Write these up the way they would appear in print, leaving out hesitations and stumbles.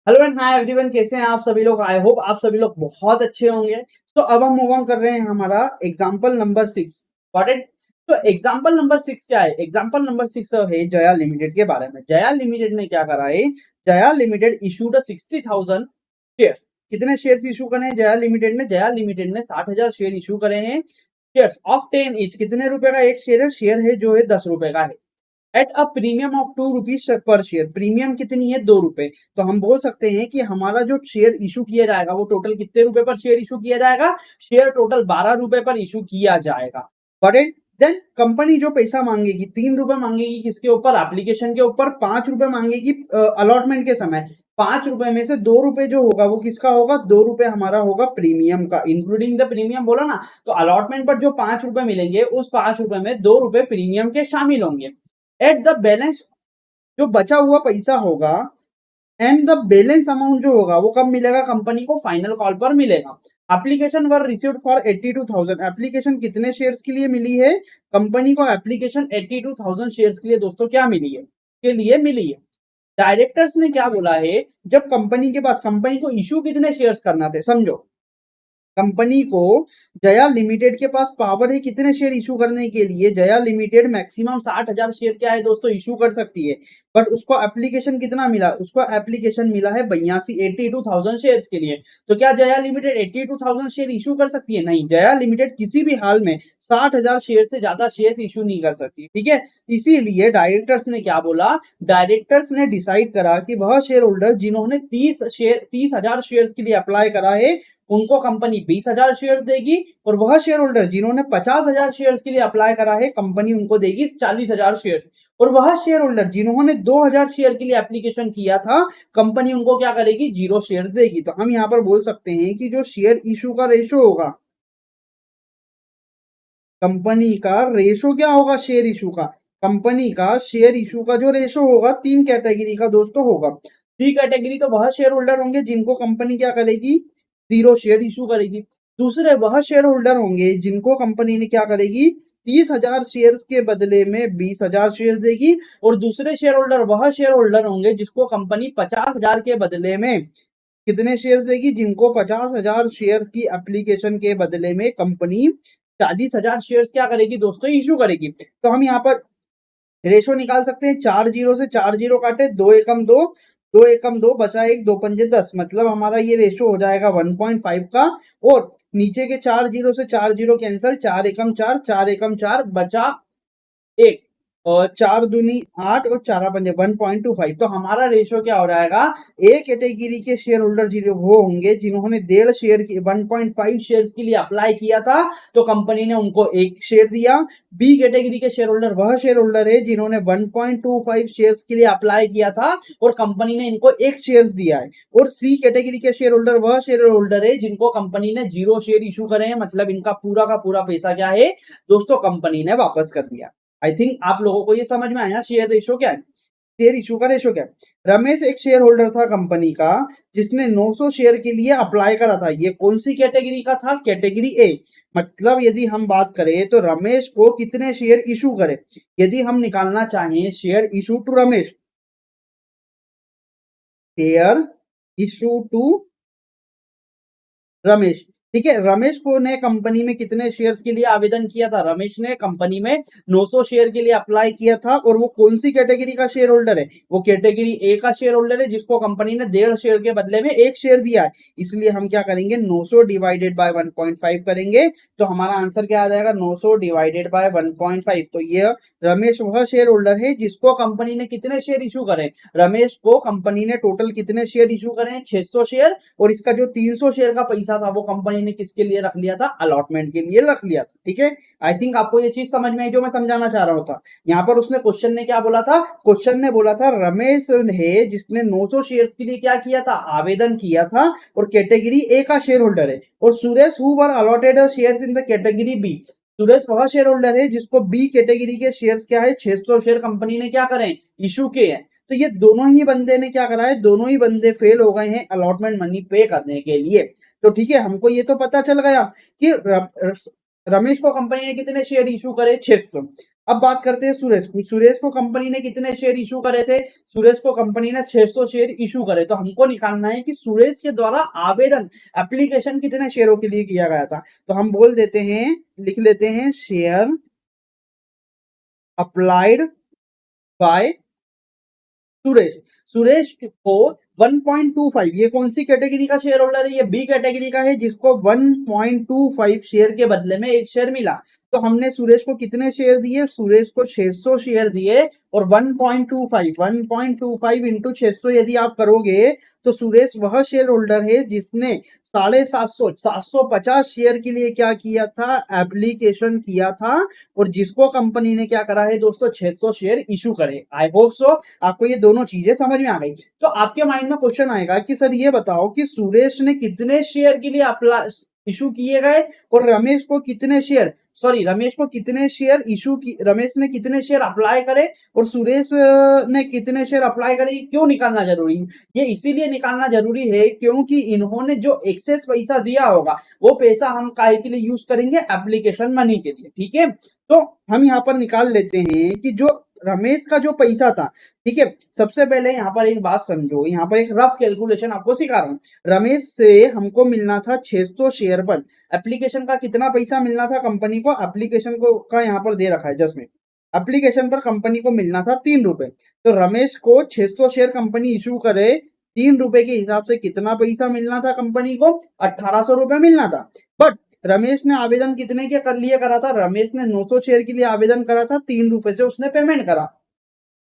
Hello and hi everyone, कैसे हैं आप सभी लोग। आई होप आप सभी लोग बहुत अच्छे होंगे। तो अब हम मूव ऑन कर रहे हैं हमारा एग्जांपल नंबर 6। Got it. तो एग्जांपल नंबर 6 क्या है? एग्जांपल नंबर 6 है जया लिमिटेड के बारे में। जया लिमिटेड ने क्या करा है? Jaya limited issued 60,000 shares. कितने शेयर्स इशू करे हैं जया लिमिटेड ने? जया लिमिटेड ने 60,000 शेयर इशू करे हैं। Shares of 10 each. कितने रुपए का एक शेयर है? शेयर है जो है 10 रुपए का है। At a premium of 2 rupees per share. Premium कितनी है? 2 रुपए। तो हम बोल सकते हैं कि हमारा जो शेयर इशू किया जाएगा वो टोटल कितने रुपए पर शेयर इशू किया जाएगा? शेयर टोटल 12 रुपए पर इशू किया जाएगा। Got it. देन कंपनी जो पैसा मांगेगी, 3 रुपए मांगेगी किसके ऊपर? एप्लीकेशन के ऊपर। 5 रुपए मांगेगी अलॉटमेंट के समय। 5 रुपए में से 2 रुपए जो होगा वो किसका होगा? 2 रुपए हमारा होगा प्रीमियम का, इंक्लूडिंग द प्रीमियम बोला ना। तो अलॉटमेंट पर जो 5 रुपए मिलेंगे उस 5 रुपए में 2 रुपए प्रीमियम के शामिल होंगे। एट द बैलेंस जो बचा हुआ पैसा होगा, एंड द बैलेंस अमाउंट जो होगा वो कब मिलेगा? कंपनी को फाइनल कॉल पर मिलेगा। Application were received for 82,000। Application कितने शेयर्स के लिए मिली है? कंपनी को एप्लीकेशन 82,000 शेयर्स के लिए दोस्तों क्या मिली है? के लिए मिली है। डायरेक्टर्स ने क्या बोला है? जब कंपनी के पास, कंपनी को इशू कितने शेयर्स करना थे समझो। कंपनी को, जया लिमिटेड के पास पावर है कितने शेयर इशू करने के लिए? जया लिमिटेड मैक्सिमम 60,000 शेयर क्या है दोस्तों? इशू कर सकती है। बट उसको एप्लीकेशन कितना मिला? उसको एप्लीकेशन मिला है 82,000 शेयर के लिए। तो क्या जया लिमिटेड 82,000 शेयर इशू कर सकती है? नहीं, जया लिमिटेड किसी भी हाल में 60,000 शेयर से ज्यादा शेयर इशू नहीं कर सकती। ठीक है। इसीलिए डायरेक्टर्स ने क्या बोला? डायरेक्टर्स ने डिसाइड करा कि वह शेयर होल्डर जिन्होंने 30,000 शेयर के लिए अप्लाई करा है उनको कंपनी 20,000 शेयर देगी, और वह शेयर होल्डर जिन्होंने 50,000 शेयर के लिए अप्लाई करा है कंपनी उनको देगी 40,000 शेयर। और वह शेयर होल्डर जिन्होंने 2,000 शेयर के लिए एप्लीकेशन किया था कंपनी उनको क्या करेगी? 0 शेयर देगी। तो हम यहां पर बोल सकते हैं कि जो शेयर इशू का रेशो होगा, कंपनी का रेशो क्या होगा शेयर इशू का? कंपनी का शेयर इशू का जो रेशो होगा 3 कैटेगरी का दोस्तों होगा। 3 कैटेगरी तो वह शेयर होल्डर होंगे जिनको कंपनी क्या करेगी? 0 शेयर इशू करेगी। दूसरे वह शेयर होल्डर होंगे जिनको कंपनी ने क्या करेगी? 30,000 शेयर के बदले में 20,000 शेयर देगी। और दूसरे शेयर होल्डर वह शेयर होल्डर होंगे जिसको कंपनी 50,000 के बदले में कितने शेयर देगी? जिनको 50,000 शेयर की एप्लीकेशन के बदले में कंपनी 40,000 शेयर क्या करेगी दोस्तों? इशू करेगी। तो हम यहाँ पर रेशो निकाल सकते हैं। 4 जीरो से 4 जीरो काटे, 2 एकम 2, 2 एकम 2 बचा 1, 2 पंजे 10। मतलब हमारा ये रेशो हो जाएगा 1.5 का। और नीचे के 4 जीरो से 4 जीरो कैंसल, 4 एकम 4, 4 एकम 4 बचा 1, और 4 दूनी 8 और 4 पंजे 1.25। तो हमारा रेशियो क्या हो जाएगा? ए कैटेगरी के शेयर होल्डर वो होंगे जिन्होंने 1.5 शेयर की 1.5 शेयर के लिए अप्लाई किया था तो कंपनी ने उनको 1 शेयर दिया। बी कैटेगरी के शेयर होल्डर वह शेयर होल्डर है जिन्होंने 1.25 शेयर के लिए अप्लाई किया था और कंपनी ने इनको 1 शेयर दिया है। और सी कैटेगरी के शेयर होल्डर वह शेयर होल्डर है जिनको कंपनी ने 0 शेयर इशू करे हैं। मतलब इनका पूरा का पूरा पैसा क्या है दोस्तों? कंपनी ने वापस कर दिया। आई थिंक आप लोगों को ये समझ में आया शेयर रेशो क्या है, शेयर इशू का रेशो क्या है। रमेश एक शेयर होल्डर था कंपनी का जिसने 900 शेयर के लिए अप्लाई करा था। ये कौन सी कैटेगरी का था? Category A. मतलब यदि हम बात करें तो रमेश को कितने शेयर इशू करे? यदि हम निकालना चाहें share issue to Ramesh, share issue to Ramesh, ठीक है। रमेश को ने कंपनी में कितने शेयर्स के लिए आवेदन किया था? रमेश ने कंपनी में 900 शेयर के लिए अप्लाई किया था। और वो कौन सी कैटेगरी का शेयर होल्डर है? वो कैटेगरी ए का शेयर होल्डर है जिसको कंपनी ने 1.5 शेयर के बदले में 1 शेयर दिया है। इसलिए हम क्या करेंगे? 900 डिवाइडेड बाय 1.5 करेंगे तो हमारा आंसर क्या आ जाएगा? 900 डिवाइडेड बाय 1.5। तो ये रमेश वह शेयर होल्डर है जिसको कंपनी ने कितने शेयर इशू करे? रमेश को कंपनी ने टोटल कितने शेयर इशू करे? 600 शेयर। और इसका जो 300 शेयर का पैसा था वो कंपनी ने किसके लिए रख लिया था? अलॉटमेंट के लिए रख लिया था। ठीक है। आई थिंक आपको ये चीज समझ में आई जो मैं समझाना चाह रहा था। यहाँ पर उसने क्वेश्चन ने क्या बोला था? क्वेश्चन ने बोला था रमेश है जिसने 900 शेयर्स के लिए क्या किया था? आवेदन किया था और कैटेगरी ए का शेयर होल्डर है। और Suresh who were allotted shares in the category B, Suresh वह शेयर होल्डर है जिसको बी कैटेगरी के शेयर्स क्या है? 600 शेयर कंपनी ने क्या करें? इशू किए हैं। तो ये दोनों ही बंदे ने क्या करा है? दोनों ही बंदे फेल हो गए हैं अलॉटमेंट मनी पे करने के लिए। तो ठीक है, हमको ये तो पता चल गया कि रमेश को कंपनी ने कितने शेयर इशू करे? 600। अब बात करते हैं सुरेश को। सुरेश को कंपनी ने कितने शेयर इशू करे थे? सुरेश को कंपनी ने 600 शेयर इशू करे। तो हमको निकालना है कि सुरेश के द्वारा आवेदन एप्लीकेशन कितने शेयरों के लिए किया गया था। तो हम बोल देते हैं, लिख लेते हैं share applied by Suresh. Suresh को 1.25, ये कौन सी कैटेगरी का शेयर होल्डर है? ये बी कैटेगरी का है, जिसको 1.25 शेयर के बदले में एक शेयर मिला। तो हमने सुरेश को कितने शेयर दिए? सुरेश को 600 शेयर दिए, और 1.25 इंटू 600 यदि आप करोगे तो सुरेश वह शेयर होल्डर है जिसने 750 शेयर के लिए क्या किया था? एप्लीकेशन किया था, और जिसको कंपनी ने क्या करा है दोस्तों? 600 शेयर इशू करे। आई होप सो आपको ये दोनों चीजें समझ में आ गई। तो आपके माइंड में क्वेश्चन आएगा कि सर ये बताओ कि सुरेश ने कितने शेयर के लिए अप्लाई इशू किए गए, और रमेश को कितने शेयर, सॉरी रमेश को कितने शेयर इशू की, रमेश ने कितने शेयर अप्लाई करे और सुरेश ने कितने शेयर अप्लाई करे? क्यों निकालना जरूरी है? ये इसीलिए निकालना जरूरी है क्योंकि इन्होंने जो एक्सेस पैसा दिया होगा वो पैसा हम काहे के लिए यूज करेंगे? एप्लीकेशन मनी के लिए। ठीक है, तो हम यहाँ पर निकाल लेते हैं कि जो रमेश का जो पैसा था, ठीक है, सबसे पहले यहाँ पर एक बात समझो, यहाँ पर एक रफ कैलकुलेशन आपको सिखा रहा हूँ। रमेश से हमको मिलना था 600 शेयर पर। एप्लीकेशन का कितना पैसा मिलना था कंपनी को? एप्लीकेशन को का यहाँ पर दे रखा है जस्ट में। एप्लीकेशन पर कंपनी को मिलना था 3 रुपए। तो रमेश को 600 शेयर कंपनी इशू करे, 3 रुपए के हिसाब से कितना पैसा मिलना था कंपनी को? 1800 रुपए मिलना था। बट रमेश ने आवेदन कितने के कर लिए करा था? रमेश ने 900 शेयर के लिए आवेदन करा था, 3 रुपए से उसने पेमेंट करा।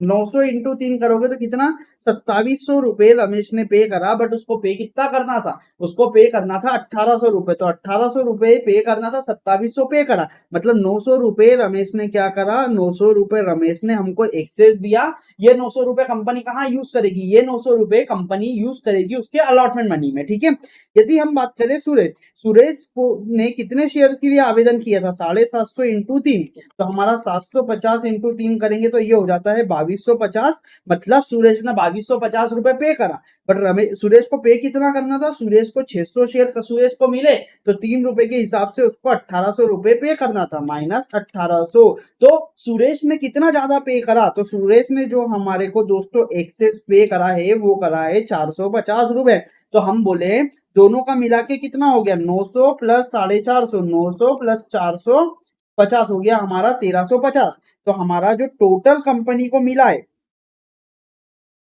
900 इंटू 3 करोगे तो कितना? 2700 रुपए रमेश ने पे करा। बट उसको पे कितना करना था? उसको पे करना था 1800 रुपए। तो 1800 रुपए पे करना था, 2700 पे करा, मतलब 900 रुपए रमेश ने क्या करा? 900 रुपए रमेश ने हमको एक्सेस दिया। ये 900 रुपए कंपनी कहाँ यूज करेगी? ये 900 रुपए कंपनी यूज करेगी उसके अलॉटमेंट मनी में। ठीक है, यदि हम बात करें सुरेश, सुरेश को ने कितने शेयर के लिए आवेदन किया था? 750 इंटू 3। तो हमारा 750 इंटू 3 करेंगे तो ये हो जाता है 2250। मतलब सुरेश ने 2250 रुपए पे करा। बट रमेश, सुरेश को पे कितना करना था? सुरेश को 600 शेयर का सुरेश को मिले तो 3 रुपए के हिसाब से उसको 1800 रुपए पे करना था, माइनस 1800। तो सुरेश ने कितना ज्यादा पे करा? तो सुरेश ने जो हमारे को दोस्तों एक्सेस पे करा है वो करा है 450 रुपए। तो हम बोले दोनों का मिला के कितना हो गया? 900 प्लस 450, 900 प्लस 450 हो गया हमारा 1350। तो हमारा जो टोटल कंपनी को मिला है,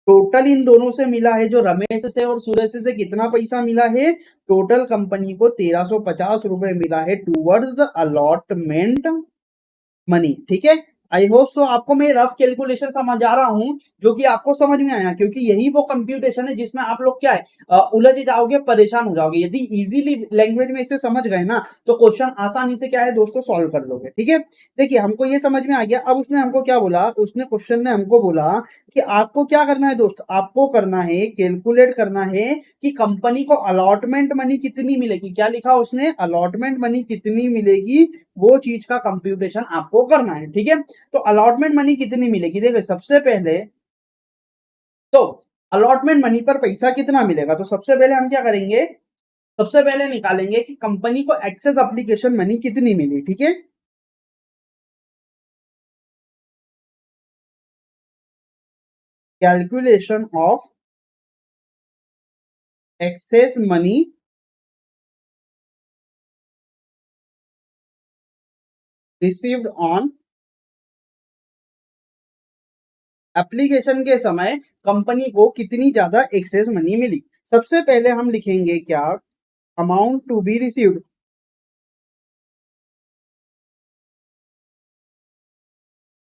टोटल इन दोनों से मिला है, जो रमेश से और सुरेश से कितना पैसा मिला है? टोटल कंपनी को 1350 रुपए मिला है टूवर्ड्स द अलॉटमेंट मनी। ठीक है, आई होप सो आपको मैं रफ कैलकुलेशन समझा रहा हूं जो कि आपको समझ में आया, क्योंकि यही वो कंप्यूटेशन है जिसमें आप लोग क्या है उलझ जाओगे, परेशान हो जाओगे। यदि इजीली लैंग्वेज में इसे समझ गए ना तो क्वेश्चन आसानी से क्या है दोस्तों? सॉल्व कर लोगे। ठीक है, देखिए हमको ये समझ में आ गया। अब उसने हमको क्या बोला? उसने क्वेश्चन ने हमको बोला कि आपको क्या करना है दोस्त? आपको करना है, कैलकुलेट करना है कि कंपनी को अलॉटमेंट मनी कितनी मिलेगी। क्या लिखा उसने? अलॉटमेंट मनी कितनी मिलेगी, वो चीज का कंप्यूटेशन आपको करना है। ठीक है, तो अलॉटमेंट मनी कितनी मिलेगी? देखिए सबसे पहले तो अलॉटमेंट मनी पर पैसा कितना मिलेगा, तो सबसे पहले हम क्या करेंगे? सबसे पहले निकालेंगे कि कंपनी को एक्सेस एप्लीकेशन मनी कितनी मिली। ठीक है, calculation of excess money received on application के समय कंपनी को कितनी ज्यादा एक्सेस मनी मिली। सबसे पहले हम लिखेंगे क्या? Amount to be received.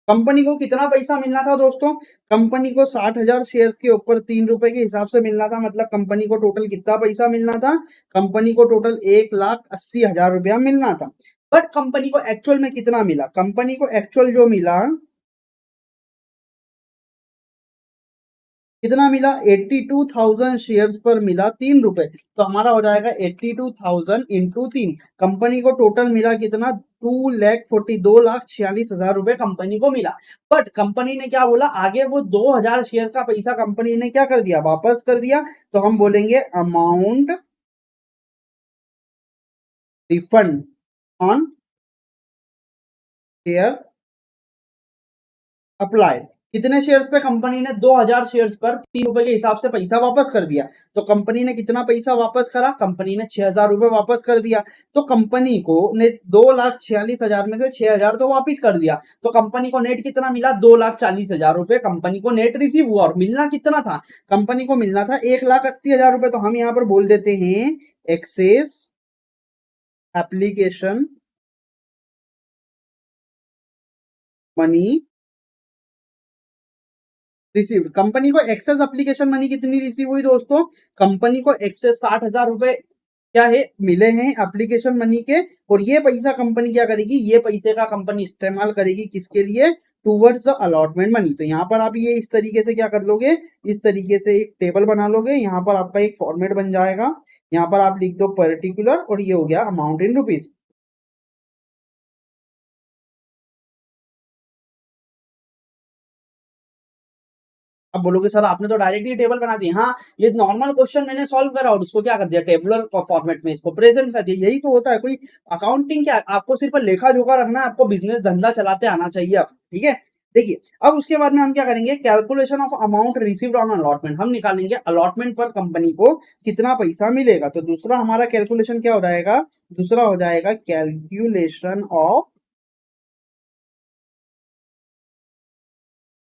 Company को कितना पैसा मिलना था दोस्तों? कंपनी को 60,000 शेयर्स के ऊपर 3 रुपए के हिसाब से मिलना था। मतलब कंपनी को टोटल कितना पैसा मिलना था? कंपनी को टोटल 1,80,000 रुपया मिलना था। बट कंपनी को एक्चुअल में कितना मिला? कंपनी को एक्चुअल जो मिला कितना मिला? 82,000 शेयर्स पर मिला 3 रुपए। तो हमारा हो जाएगा 82,000 इंटू 3। कंपनी को टोटल मिला कितना? 2,42,46,000 रुपए कंपनी को मिला। बट कंपनी ने क्या बोला आगे? वो 2,000 शेयर्स का पैसा कंपनी ने क्या कर दिया? वापस कर दिया। तो हम बोलेंगे amount refund on share applied, कितने शेयर्स पे कंपनी ने 2000 शेयर्स पर 3 रुपए के हिसाब से पैसा वापस कर दिया। तो कंपनी ने कितना पैसा वापस करा, कंपनी ने 6000 रुपए वापस कर दिया। तो कंपनी को ने 2,46,000 में से 6000 तो वापस कर दिया, तो कंपनी को नेट कितना मिला, 2,40,000 रुपए कंपनी को नेट रिसीव हुआ। और मिलना कितना था, कंपनी को मिलना था 1,80,000 रुपए। तो हम यहाँ पर बोल देते हैं excess application money received. Company को एक्सेस एप्लीकेशन मनी कितनी रिसीव हुई दोस्तों, कंपनी को एक्सेस 60,000 रुपए क्या है मिले हैं एप्लीकेशन मनी के। और ये पैसा कंपनी क्या करेगी, ये पैसे का कंपनी इस्तेमाल करेगी किसके लिए, टूवर्ड्स द अलॉटमेंट मनी। तो यहाँ पर आप ये इस तरीके से क्या कर लोगे, इस तरीके से एक टेबल बना लोगे, यहाँ पर आपका एक फॉर्मेट बन जाएगा, यहाँ पर आप लिख दो पर्टिकुलर और ये हो गया अमाउंट इन रुपीज। अब बोलोगे सर आपने तो डायरेक्ट ही टेबल बना दी, हाँ ये नॉर्मल क्वेश्चन मैंने सॉल्व करा और उसको क्या कर दिया टेबुलर फॉर्मेट में इसको प्रेजेंट कर दिया। यही तो होता है, कोई अकाउंटिंग क्या, आपको सिर्फ लेखा जोखा रखना है, आपको बिजनेस धंधा चलाते आना चाहिए आप, ठीक है। देखिए अब उसके बाद में हम क्या करेंगे, calculation of amount received on allotment, हम निकालेंगे अलॉटमेंट पर कंपनी को कितना पैसा मिलेगा। तो दूसरा हमारा कैलकुलेशन क्या हो जाएगा, दूसरा हो जाएगा calculation of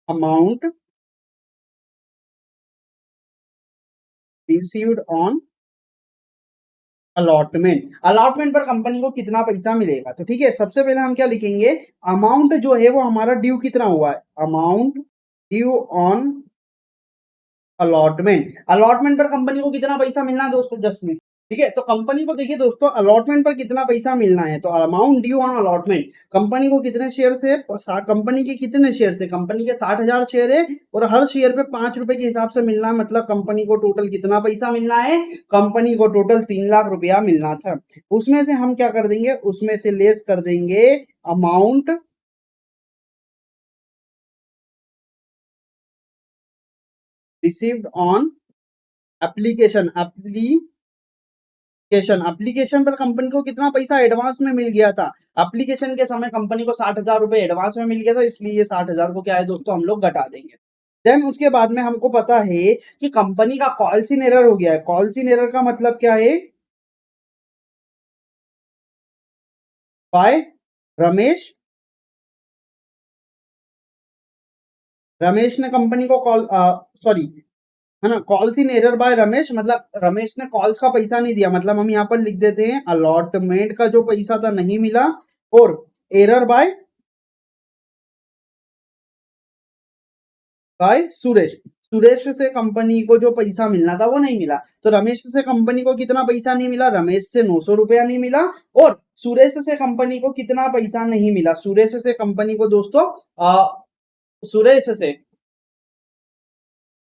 amount received on allotment. Allotment पर कंपनी को कितना पैसा मिलेगा। तो ठीक है, सबसे पहले हम क्या लिखेंगे, अमाउंट जो है वो हमारा ड्यू कितना हुआ है, amount due on allotment. Allotment पर कंपनी को कितना पैसा मिलना है दोस्तों, 10 मिनट, ठीक है। तो कंपनी को देखिए दोस्तों अलॉटमेंट पर कितना पैसा मिलना है, तो amount due on allotment, company को कितने शेयर से, कंपनी के कितने शेयर से, कंपनी के 60,000 शेयर है और हर शेयर पे 5 रुपए के हिसाब से मिलना है, मतलब कंपनी को टोटल कितना पैसा मिलना है, कंपनी को टोटल 3 लाख रुपया मिलना था। उसमें से हम क्या कर देंगे, उसमें से लेस कर देंगे amount received on application. Application पर कंपनी को कितना पैसा एडवांस में मिल गया था, एप्लीकेशन के समय कंपनी को 60,000 रुपए एडवांस में मिल गया था, इसलिए ये 60,000 को क्या है दोस्तों हम लोग घटा देंगे। देन उसके बाद में हमको पता है कि कंपनी का कॉल्स इन एरर हो गया है। कॉल्स इन एरर का मतलब क्या है, बाय रमेश, रमेश ने कंपनी को कॉल, सॉरी है ना, calls in error bye Ramesh, मतलब रमेश ने कॉल्स का पैसा नहीं दिया, मतलब हम यहाँ पर लिख देते हैं अलॉटमेंट का जो पैसा था नहीं मिला, और error by by Suresh, Suresh से कंपनी को जो पैसा मिलना था वो नहीं मिला। तो रमेश से कंपनी को कितना पैसा नहीं मिला, रमेश से 900 रुपया नहीं मिला। और सुरेश से कंपनी को कितना पैसा नहीं मिला, सुरेश से कंपनी को दोस्तों सुरेश से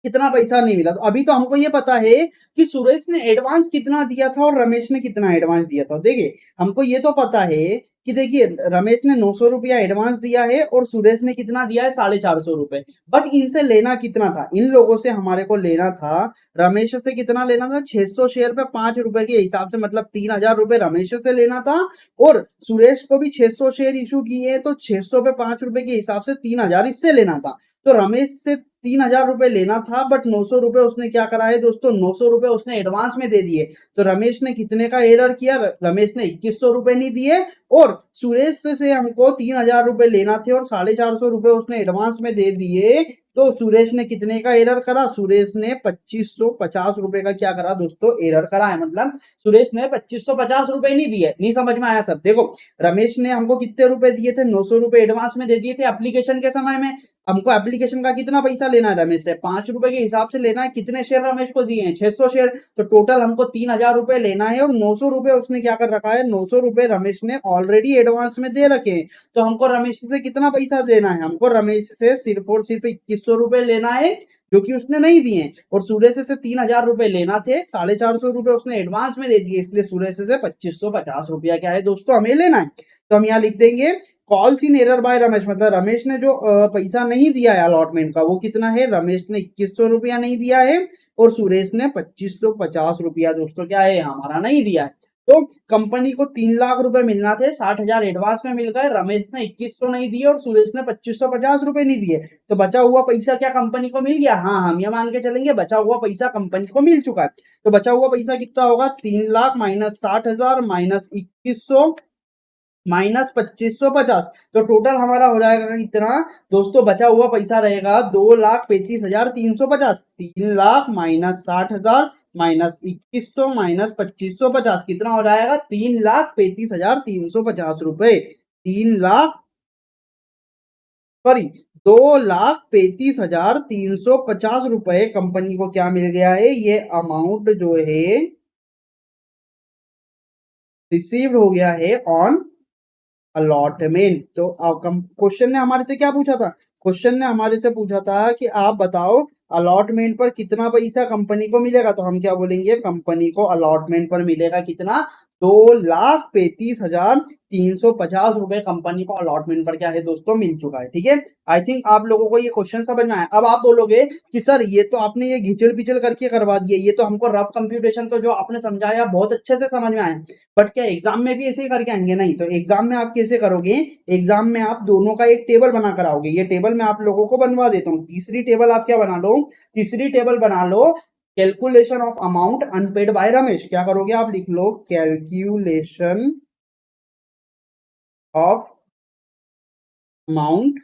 कितना पैसा नहीं मिला। तो अभी तो हमको ये पता है कि सुरेश ने एडवांस कितना दिया था और रमेश ने कितना एडवांस दिया था। देखिए हमको ये तो पता है कि देखिए रमेश ने 900 रुपया एडवांस दिया है और सुरेश ने कितना दिया है, 450 रुपए। बट इनसे लेना कितना था, इन लोगों से हमारे को लेना था, रमेश से कितना लेना था, 600 शेयर पे 5 रुपए के हिसाब से, मतलब 3,000 रुपए रमेश से लेना था। और सुरेश को भी 600 शेयर इशू किए, तो 600 पे 5 रुपए के हिसाब से 3,000 इससे लेना था। तो रमेश से 3,000 रुपए लेना था, बट 900 रुपए उसने क्या करा है दोस्तों, 900 रुपए उसने एडवांस में दे दिए। तो रमेश ने कितने का एरर किया, रमेश ने 2100 रुपए नहीं दिए। और सुरेश से हमको 3,000 रुपए लेना थे और 450 रुपए उसने एडवांस में दे दिए। तो सुरेश ने कितने का एरर करा, सुरेश ने 2550 रुपए का क्या करा दोस्तों, एरर करा है। मतलब सुरेश ने 2550 रुपए नहीं दिए। नहीं समझ में आया सर, देखो रमेश ने हमको कितने रुपए दिए थे, 900 रुपए एडवांस में दे दिए थे एप्लीकेशन के समय में। हमको एप्लीकेशन का कितना पैसा लेना है, रमेश से 5 रुपए के हिसाब से लेना है। कितने शेयर रमेश को दिए हैं, 600 शेयर। तो टोटल हमको 3,000 रुपए लेना है और 900 रुपए उसने क्या कर रखा है, 900 रुपए रमेश ने ऑलरेडी एडवांस में दे रखे हैं। तो हमको रमेश से कितना पैसा देना है, हमको रमेश से सिर्फ और सिर्फ 2100 रुपए लेना है, जो कि उसने नहीं दिए। और सुरेश से 3,000 रुपए लेना थे, 450 रुपए उसने एडवांस में दे दिए, इसलिए सुरेश से 2550 रुपया क्या है दोस्तों हमें लेना है। तो हम यहाँ लिख देंगे calls in error bye Ramesh, मतलब रमेश ने जो पैसा नहीं दिया है अलॉटमेंट का वो कितना है, रमेश ने 2100 रुपया नहीं दिया है और सुरेश ने 2550 रुपया दोस्तों क्या है हमारा नहीं दिया है। तो कंपनी को 3 लाख रुपए मिलना थे, 60,000 एडवांस में मिल गए, रमेश ने 2100 नहीं दिए और सुरेश ने 2550 रुपए नहीं दिए, तो बचा हुआ पैसा क्या कंपनी को मिल गया? हाँ, हम ये मान के चलेंगे बचा हुआ पैसा कंपनी को मिल चुका है। तो बचा हुआ पैसा कितना होगा? 3 लाख माइनस 60,000 माइनस 2100 माइनस 2550, तो टोटल हमारा हो जाएगा कितना दोस्तों? बचा हुआ पैसा रहेगा 2,35,350। 3 लाख माइनस 60,000 माइनस 2100 माइनस 2550 कितना हो जाएगा? 3,35,350 रुपए। 3 लाख, सॉरी, 2,35,350 रुपए कंपनी को क्या मिल गया है? ये अमाउंट जो है रिसीव्ड हो गया है ऑन अलॉटमेंट। तो क्वेश्चन ने हमारे से क्या पूछा था? क्वेश्चन ने हमारे से पूछा था कि आप बताओ अलॉटमेंट पर कितना पैसा कंपनी को मिलेगा, तो हम क्या बोलेंगे? कंपनी को अलॉटमेंट पर मिलेगा कितना? 2,35,350 रुपए कंपनी को अलॉटमेंट पर क्या है दोस्तों? मिल चुका है। ठीक है, आई थिंक आप लोगों को ये क्वेश्चन समझ में आया। अब आप बोलोगे कि सर ये तो आपने ये घिचड़ पिचड़ करके करवा दिया, ये तो हमको रफ कंप्यूटेशन तो जो आपने समझाया बहुत अच्छे से समझ में आया, बट क्या एग्जाम में भी ऐसे ही करके आएंगे? नहीं। तो एग्जाम में आप कैसे करोगे? एग्जाम में आप दोनों का एक टेबल बना कर आओगे। ये टेबल मैं आप लोगों को बनवा देता हूँ। तीसरी टेबल आप क्या बना लो? तीसरी टेबल बना लो, calculation of amount unpaid by Ramesh. क्या करोगे आप? लिख लो calculation of amount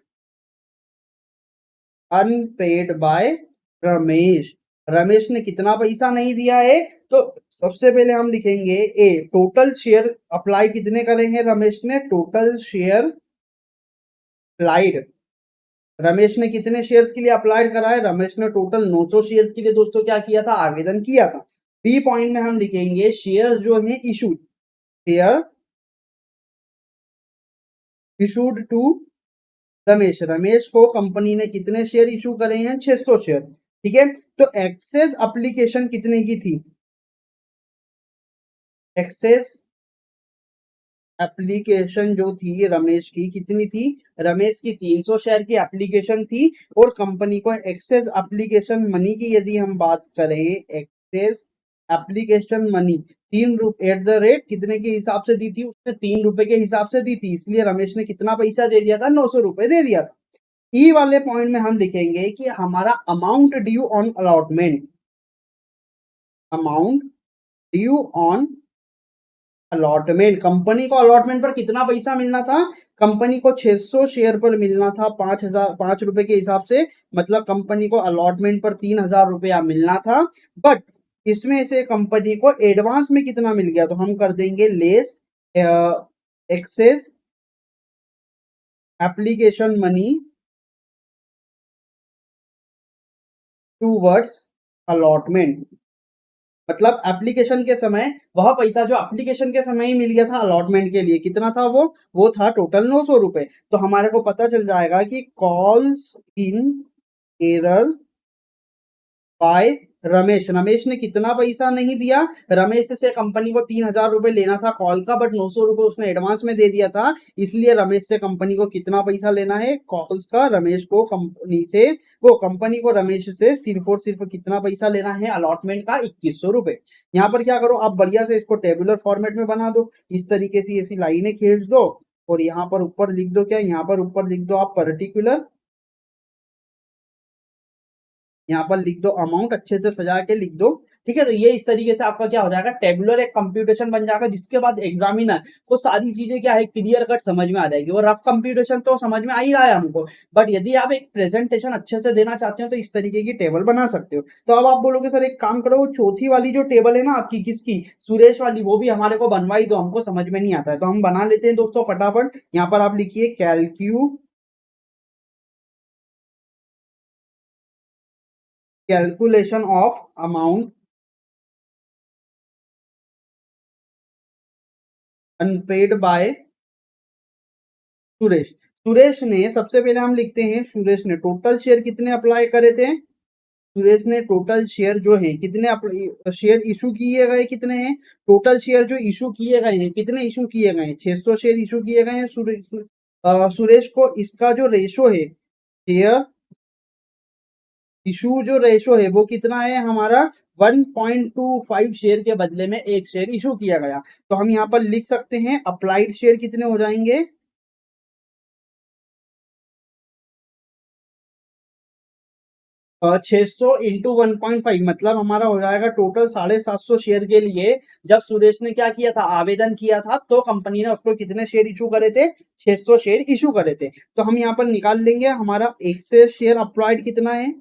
unpaid by Ramesh. Ramesh ने कितना पैसा नहीं दिया है? तो सबसे पहले हम लिखेंगे ए, टोटल शेयर अप्लाई कितने करे हैं रमेश ने? टोटल शेयर अप्लाइड, रमेश ने कितने शेयर्स के लिए अप्लाइड करा है? रमेश ने टोटल 900 शेयर्स के लिए दोस्तों क्या किया था? आवेदन किया था। बी पॉइंट में हम लिखेंगे शेयर जो है issued, share issued to Ramesh. Ramesh को कंपनी ने कितने शेयर इशू करे हैं? 600 शेयर। ठीक है, तो एक्सेस एप्लीकेशन कितने की थी? एक्सेस एप्लीकेशन जो थी रमेश की कितनी थी? रमेश की 300 शेयर की एप्लीकेशन थी। और कंपनी को एक्सेस एप्लीकेशन मनी की यदि हम बात करें, एक्सेस एप्लीकेशन मनी 3 रुपए एट द रेट कितने के हिसाब से दी थी? उसने 3 रुपए के हिसाब से दी थी, इसलिए रमेश ने कितना पैसा दे दिया था? 900 रुपए दे दिया था। ई वाले पॉइंट में हम लिखेंगे कि हमारा amount due on allotment, amount due on allotment, company को अलॉटमेंट पर कितना पैसा मिलना था? कंपनी को 600 शेयर पर मिलना था 5,000 5 रुपए के हिसाब से, मतलब कंपनी को अलॉटमेंट पर 3,000 रुपया मिलना था। बट इसमें से कंपनी को एडवांस में कितना मिल गया? तो हम कर देंगे less excess application money towards allotment, मतलब एप्लीकेशन के समय वह पैसा जो एप्लीकेशन के समय ही मिल गया था अलॉटमेंट के लिए, कितना था वो था टोटल 900 रुपए। तो हमारे को पता चल जाएगा कि calls in error bye Ramesh, Ramesh ने कितना पैसा नहीं दिया? रमेश से कंपनी को 3,000 रुपए लेना था कॉल का, बट 900 रुपए उसने एडवांस में दे दिया था, इसलिए रमेश से कंपनी को कितना पैसा लेना है कॉल्स का? रमेश को कंपनी से, वो कंपनी को रमेश से सिर्फ और सिर्फ कितना पैसा लेना है अलॉटमेंट का? 2100 रुपए। यहाँ पर क्या करो आप, बढ़िया से इसको टेबुलर फॉर्मेट में बना दो, इस तरीके से ऐसी लाइनें खींच दो और यहाँ पर ऊपर लिख दो क्या? यहाँ पर ऊपर लिख दो आप पर्टिकुलर, यहाँ पर लिख दो अमाउंट, अच्छे से सजा के लिख दो। ठीक है, तो ये इस तरीके से आपका क्या हो जाएगा? टेबुलर एक कंप्यूटेशन बन जाएगा, जिसके बाद एग्जामिनर को सारी चीजें क्या है क्लियर कट समझ में आ जाएगी। वो रफ कंप्यूटेशन तो समझ में आ ही रहा है हमको, बट यदि आप एक प्रेजेंटेशन अच्छे से देना चाहते हो तो इस तरीके की टेबल बना सकते हो। तो अब आप बोलोगे सर एक काम करो, वो चौथी वाली जो टेबल है ना आपकी, किसकी? सुरेश वाली, वो भी हमारे को बनवाई दो, हमको समझ में नहीं आता है। तो हम बना लेते हैं दोस्तों फटाफट। यहाँ पर आप लिखिए calculation of amount unpaid by Suresh. Suresh ने, सबसे पहले हम लिखते हैं सुरेश ने टोटल शेयर कितने अप्लाई करे थे? सुरेश ने टोटल शेयर जो है कितने शेयर इशू किए गए कितने हैं? टोटल शेयर जो इशू किए गए हैं, कितने इशू किए गए हैं? 600 शेयर इशू किए गए हैं सुरेश को। इसका जो रेशो है शेयर इशू, जो रेशो है वो कितना है हमारा? 1.25 शेयर के बदले में एक शेयर इशू किया गया। तो हम यहाँ पर लिख सकते हैं अप्लाइड शेयर कितने हो जाएंगे, 600 इंटू 1.5, मतलब हमारा हो जाएगा टोटल 750 शेयर के लिए। जब सुरेश ने क्या किया था, आवेदन किया था, तो कंपनी ने उसको कितने शेयर इशू करे थे, 600 शेयर इशू करे थे। तो हम यहाँ पर निकाल लेंगे हमारा एक्सेस शेयर अप्लाइड कितना है,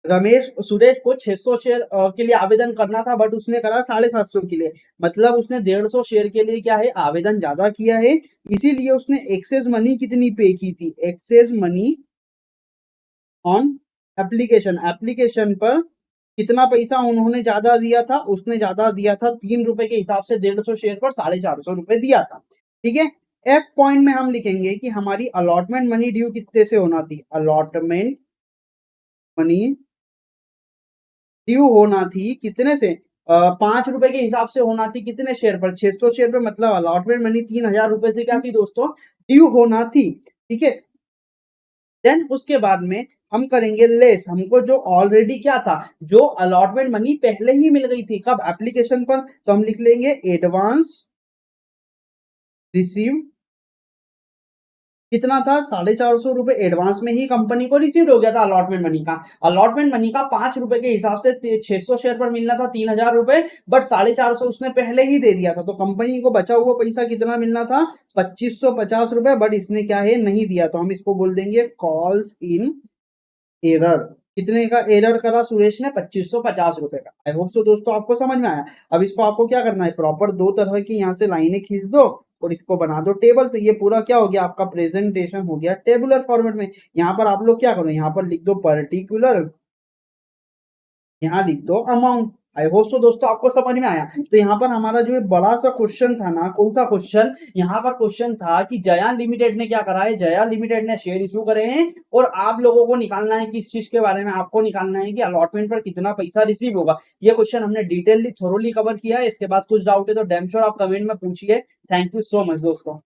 सुरेश को 600 शेयर के लिए आवेदन करना था, बट उसने करा 750 के लिए, मतलब उसने 150 शेयर के लिए क्या है, आवेदन ज्यादा किया है। इसीलिए उसने एक्सेस मनी कितनी पे की थी, excess money on application, application पर कितना पैसा उन्होंने ज्यादा दिया था, उसने ज्यादा दिया था 3 रुपए के हिसाब से 150 शेयर पर 450 रुपए दिया था। ठीक है, एफ पॉइंट में हम लिखेंगे कि हमारी अलॉटमेंट मनी ड्यू कितने से होना थी, अलॉटमेंट मनी ड्यू होना थी कितने से, 5 रुपए के हिसाब से होना थी, कितने शेयर पर, 600 शेयर पर, मतलब अलॉटमेंट मनी 3000 रुपए से क्या थी दोस्तों, ड्यू होना थी। ठीक है, देन उसके बाद में हम करेंगे लेस, हमको जो ऑलरेडी क्या था, जो अलॉटमेंट मनी पहले ही मिल गई थी, कब, एप्लीकेशन पर, तो हम लिख लेंगे एडवांस रिसीव, कितना था, 450 रुपए एडवांस में ही कंपनी को रिसीव हो गया था अलॉटमेंट मनी का। अलॉटमेंट मनी का 5 रुपए के हिसाब से 600 शेयर पर मिलना था 3000 रुपए, बट 450 उसने पहले ही दे दिया था, तो कंपनी को बचा हुआ पैसा कितना मिलना था, 2550 रुपए, बट इसने क्या है, नहीं दिया, तो हम इसको बोल देंगे कॉल्स इन एरर। कितने का एरर करा सुरेश ने, 2550 रुपए का। आई होप सो दोस्तों आपको समझ में आया। अब इसको आपको क्या करना है, प्रॉपर 2 तरह की यहाँ से लाइनें खींच दो और इसको बना दो टेबल। तो ये पूरा क्या हो गया, आपका प्रेजेंटेशन हो गया टेबुलर फॉर्मेट में। यहाँ पर आप लोग क्या करो, यहाँ पर लिख दो पर्टिकुलर, यहाँ लिख दो अमाउंट। आई होप सो दोस्तों आपको समझ में आया। तो यहाँ पर हमारा जो बड़ा सा क्वेश्चन था ना, कौन सा क्वेश्चन, यहाँ पर क्वेश्चन था कि जया लिमिटेड ने क्या करा है, जया लिमिटेड ने शेयर इशू करे हैं, और आप लोगों को निकालना है कि इस चीज के बारे में आपको निकालना है कि अलॉटमेंट पर कितना पैसा रिसीव होगा। ये क्वेश्चन हमने डिटेलली थोरोली कवर किया है। इसके बाद कुछ डाउट है तो डैम श्योर आप कमेंट में पूछिए। थैंक यू सो मच दोस्तों।